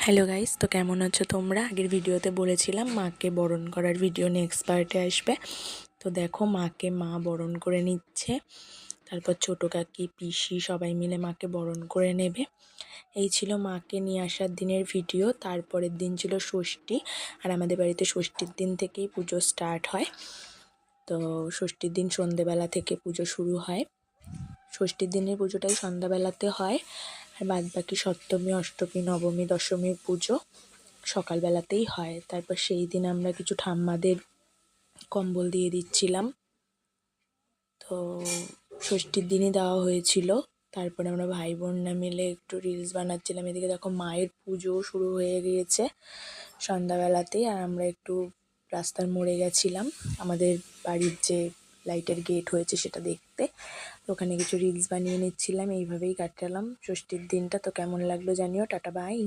Hello guys, তো কেমন আছো তোমরা? আগের ভিডিওতে বলেছিলাম মাকে বরণ করার ভিডিও নেক্সট পার্টে আসবে। তো দেখো মাকে মা বরণ করে নিচ্ছে, তারপর ছোটো কাকি পিসি সবাই মিলে মাকে বরণ করে নেবে। এই ছিল মাকে নিয়ে আসার দিনের ভিডিও। তারপরের দিন ছিল ষষ্ঠী, আর আমাদের বাড়িতে ষষ্ঠীর দিন থেকেই পুজো স্টার্ট হয়। তো ষষ্ঠীর দিন সন্ধেবেলা থেকে পুজো শুরু হয়। ষষ্ঠীর দিনের পুজোটাই সন্ধ্যাবেলাতে হয়, আর বাদ বাকি সপ্তমী, অষ্টমী, নবমী, দশমীর পুজো সকালবেলাতেই হয়। তারপর সেই দিন আমরা কিছু ঠাম্মাদের কম্বল দিয়ে দিচ্ছিলাম, তো ষষ্ঠীর দিনই দেওয়া হয়েছিল। তারপরে আমরা ভাই বোনরা মিলে একটু রিলস বানাচ্ছিলাম। এদিকে দেখো মায়ের পুজো শুরু হয়ে গিয়েছে সন্ধ্যাবেলাতেই, আর আমরা একটু রাস্তার মোড়ে গেছিলাম আমাদের বাড়ির যে লাইটের গেট হয়েছে সেটা দেখতে। তো ওখানে কিছু রিলস বানিয়ে নিচ্ছিলাম। এইভাবেই কাটালাম ষষ্ঠীর দিনটা। তো কেমন লাগলো জানিও। Tata, by.